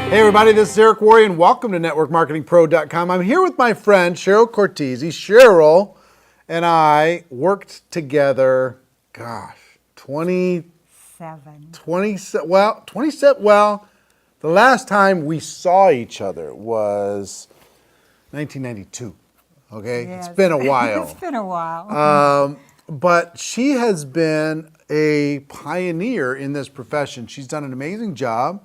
Hey everybody, this is Eric Worre and welcome to NetworkMarketingPro.com. I'm here with my friend Cheryl Cortese. Cheryl and I worked together, 27, the last time we saw each other was 1992, okay? Yes. It's been a while. It's been a while. But she has been a pioneer in this profession. She's done an amazing job.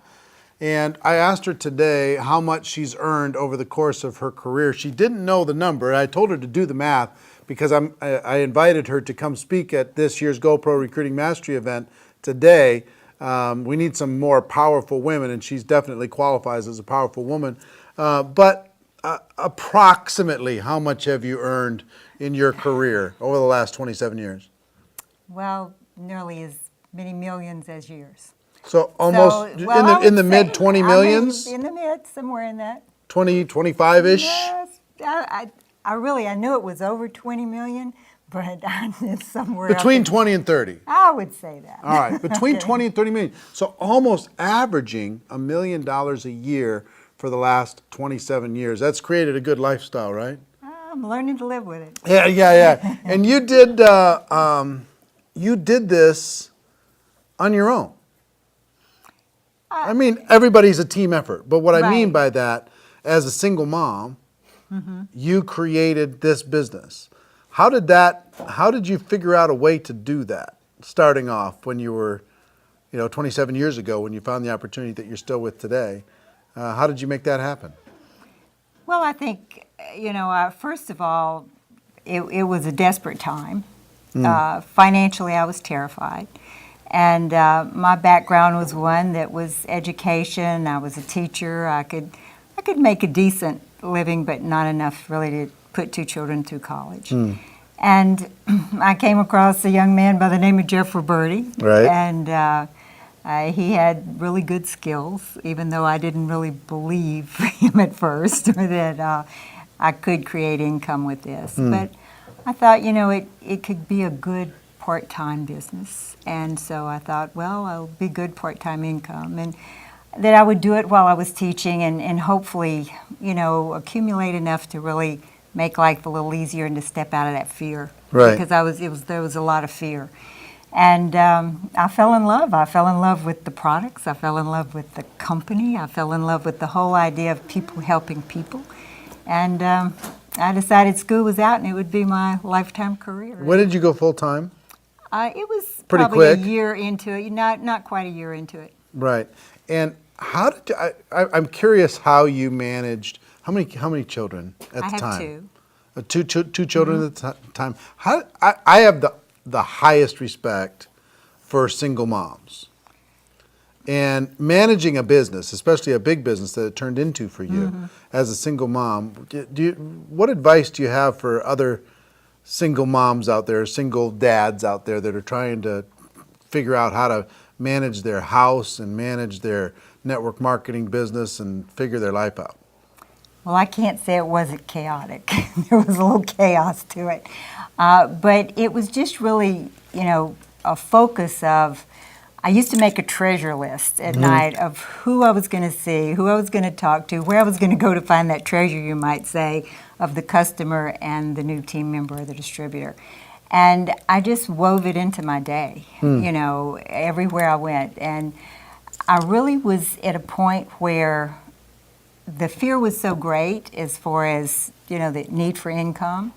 And I asked her today how much she's earned over the course of her career. She didn't know the number. I told her to do the math because I invited her to come speak at this year's GoPro Recruiting Mastery event today. We need some more powerful women, and she's definitely qualifies as a powerful woman. But approximately how much have you earned in your career over the last 27 years? Well, nearly as many millions as years. So almost in the mid 20 millions? In the mid, somewhere in that. 20, 25-ish? Yes, I knew it was over 20 million, but it's somewhere Between up 20 and 30. I would say that. All right, between Okay. 20 and 30 million. So almost averaging $1 million a year for the last 27 years. That's created a good lifestyle, right? I'm learning to live with it. Yeah. And you did this on your own. I mean, everybody's a team effort, but what I mean Right. by that, as a single mom, you created this business. How did you figure out a way to do that, starting off when you were, 27 years ago, when you found the opportunity that you're still with today? How did you make that happen? Well, I think, first of all, it was a desperate time. Financially, I was terrified. And my background was one that was education. I was a teacher. I could make a decent living, but not enough really to put two children through college. And I came across a young man by the name of Jeff Roberti. Right. And he had really good skills, even though I didn't really believe him at first that I could create income with this. But I thought, it could be a good part-time business. And so I thought, well, it'll be good part-time income. And that I would do it while I was teaching and hopefully, accumulate enough to really make life a little easier and to step out of that fear. Right. Because there was a lot of fear. And I fell in love. I fell in love with the products. I fell in love with the company. I fell in love with the whole idea of people helping people. And I decided school was out and it would be my lifetime career. When did you go full-time? It was Pretty probably quick. a year into it, not quite a year into it. Right. And how did you, I'm curious how you managed, how many children at the time? I have two. Two children at the time. I have the highest respect for single moms. And managing a business, especially a big business that it turned into for you as a single mom, what advice do you have for other single moms out there, single dads out there that are trying to figure out how to manage their house and manage their network marketing business and figure their life out? Well, I can't say it wasn't chaotic. There was a little chaos to it. But it was just really, a focus of, I used to make a treasure list at night of who I was going to see, who I was going to talk to, where I was going to go to find that treasure, you might say, of the customer and the new team member or the distributor. And I just wove it into my day, everywhere I went. And I really was at a point where the fear was so great as far as, the need for income,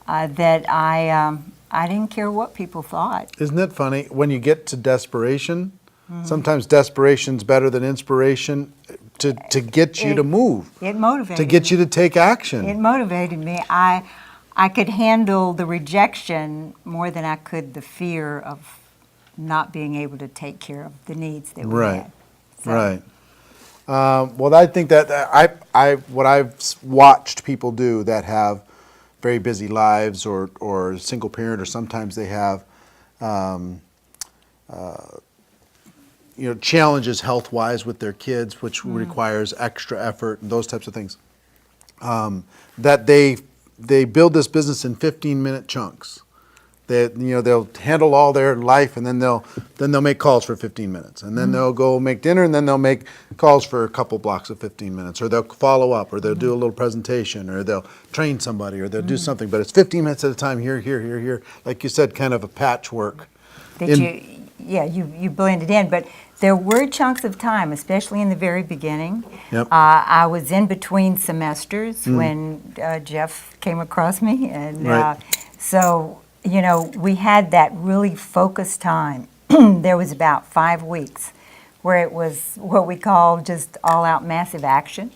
that I didn't care what people thought. Isn't it funny? When you get to desperation, sometimes desperation's better than inspiration to get you to move. It motivated to get me. you to take action. It motivated me. I could handle the rejection more than I could the fear of not being able to take care of the needs that we had. So, Right. Well, I think that what I've watched people do that have very busy lives or single parent, or sometimes they have challenges health-wise with their kids, which requires extra effort and those types of things. That they build this business in 15-minute chunks. They'll handle all their life, and then they'll make calls for 15 minutes, and then they'll go make dinner, and then they'll make calls for a couple blocks of 15 minutes, or they'll follow up, or they'll do a little presentation, or they'll train somebody, or they'll do something. But it's 15 minutes at a time, here, like you said, kind of a patchwork. That you blended in, but there were chunks of time, especially in the very beginning. Yep. I was in between semesters when Jeff came across me, and Right. so we had that really focused time. There was about 5 weeks where it was what we call just all-out massive action,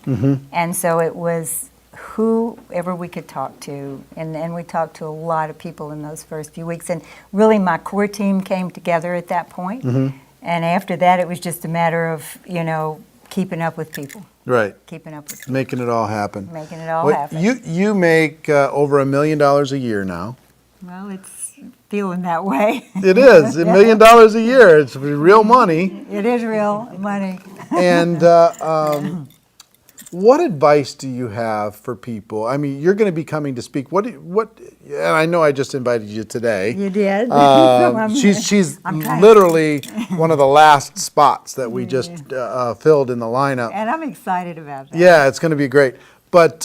and so it was whoever we could talk to, and we talked to a lot of people in those first few weeks, and really my core team came together at that point. And after that it was just a matter of keeping up with people, Right. keeping up with people, Making it all happen. making it all Well, happen. you make over $1 million a year now. Well, it's feeling that way. It is $1 million a year. It's real money. It is real money. And what advice do you have for people? I mean, you're going to be coming to speak. What? And I know I just invited you today. You did. She's I'm trying. literally one of the last spots that we just filled in the lineup. And I'm excited about that. Yeah, it's going to be great. But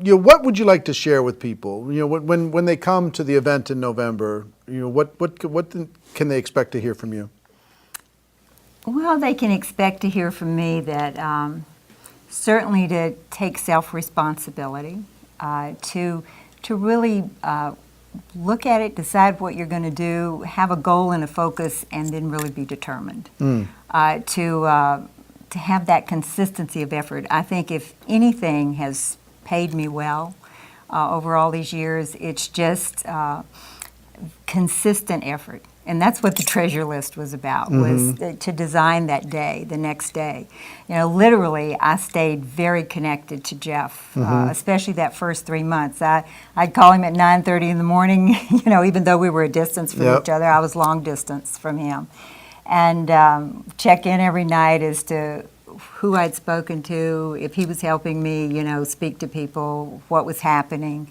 what would you like to share with people? When they come to the event in November, what can they expect to hear from you? Well, they can expect to hear from me that certainly to take self-responsibility, to really look at it, decide what you're going to do, have a goal and a focus, and then really be determined. To have that consistency of effort. I think if anything has paid me well over all these years, it's just consistent effort. And that's what the treasure list was about, was to design that day, the next day. Literally, I stayed very connected to Jeff, especially that first 3 months. I'd call him at 9:30 in the morning, even though we were a distance from each other. I was long distance from him. And check in every night as to who I'd spoken to, if he was helping me, speak to people, what was happening.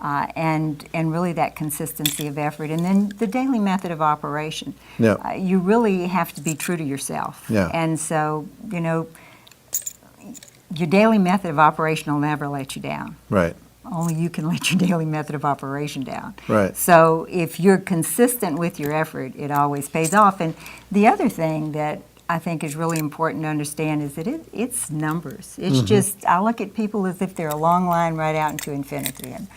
And really that consistency of effort. And then the daily method of operation. Yeah. You really have to be true to yourself. Yeah. And so, your daily method of operation will never let you down. Right. Only you can let your daily method of operation down. Right. So if you're consistent with your effort, it always pays off. And the other thing that I think is really important to understand is that it's numbers. It's just, I look at people as if they're a long line right out into infinity. And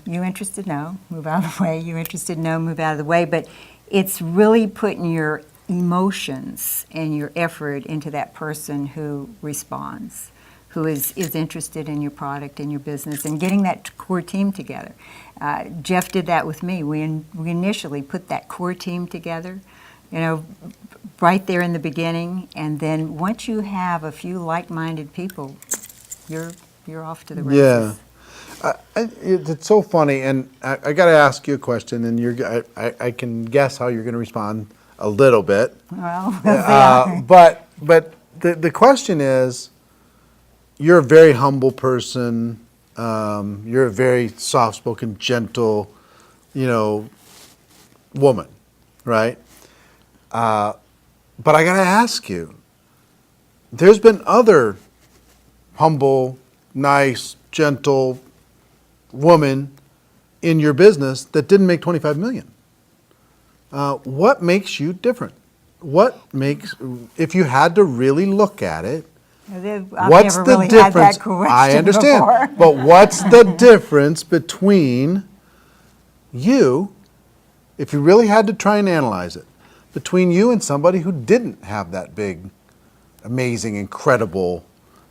you interested? No, move out of the way. You interested? No, move out of the way. But it's really putting your emotions and your effort into that person who responds, who is interested in your product and your business, and getting that core team together. Jeff did that with me. We initially put that core team together, right there in the beginning, and then once you have a few like-minded people, you're off to the races. Yeah. It's so funny, and I got to ask you a question, and I can guess how you're going to respond a little bit. Well, yeah. But the question is, you're a very humble person. You're a very soft-spoken, gentle, woman, right? But I got to ask you, there's been other humble, nice, gentle woman in your business that didn't make $25 million. What makes you different? If you had to really look at it, what's the really difference? Had that question I understand, before. but what's the difference between you, if you really had to try and analyze it, between you and somebody who didn't have that big, amazing, incredible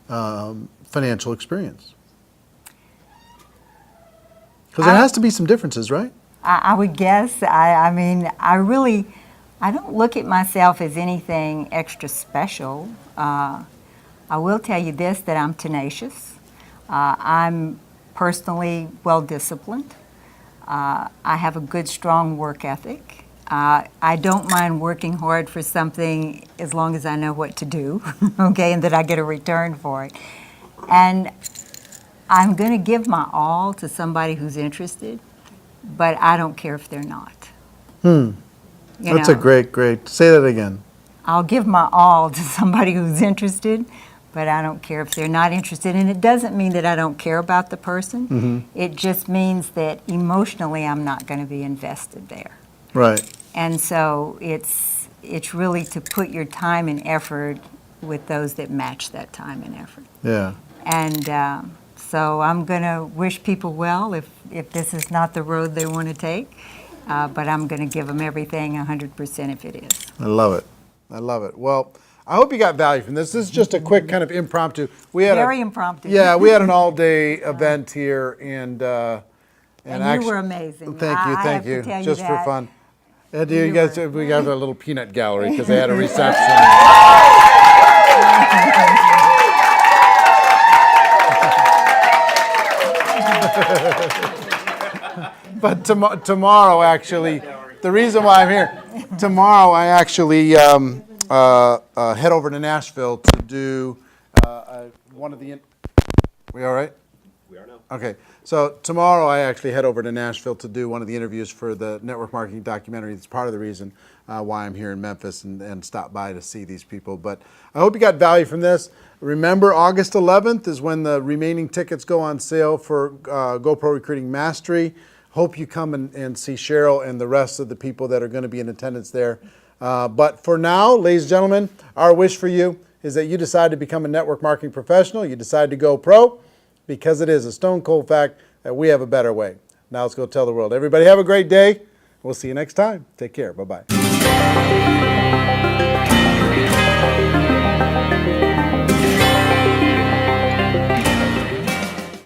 financial experience? Because there has to be some differences, right? I would guess. I mean, I don't look at myself as anything extra special. I will tell you this, that I'm tenacious. I'm personally well-disciplined. I have a good, strong work ethic. I don't mind working hard for something as long as I know what to do, okay, and that I get a return for it. And I'm going to give my all to somebody who's interested, but I don't care if they're not. That's a great. Say that again. I'll give my all to somebody who's interested, but I don't care if they're not interested. And it doesn't mean that I don't care about the person. It just means that emotionally I'm not going to be invested there. Right. And so it's really to put your time and effort with those that match that time and effort. Yeah. And so I'm going to wish people well if this is not the road they want to take, but I'm going to give them everything 100% if it is. I love it. I love it. Well, I hope you got value from this. This is just a quick kind of impromptu. Very impromptu. Yeah, we had an all-day event here, and you were amazing. Thank you. I have to tell you Just for that. fun. And you guys, we got a little peanut gallery because they had a reception. But tomorrow, actually, the reason why I'm here, tomorrow I actually head over to Nashville to do one of the. We all right? We are now. Okay, so tomorrow I actually head over to Nashville to do one of the interviews for the network marketing documentary. It's part of the reason why I'm here in Memphis and stop by to see these people. But I hope you got value from this. Remember, August 11th is when the remaining tickets go on sale for GoPro Recruiting Mastery. Hope you come and see Cheryl and the rest of the people that are going to be in attendance there. But for now, ladies and gentlemen, our wish for you is that you decide to become a network marketing professional. You decide to go pro, because it is a stone cold fact that we have a better way. Now let's go tell the world. Everybody have a great day. We'll see you next time. Take care. Bye-bye.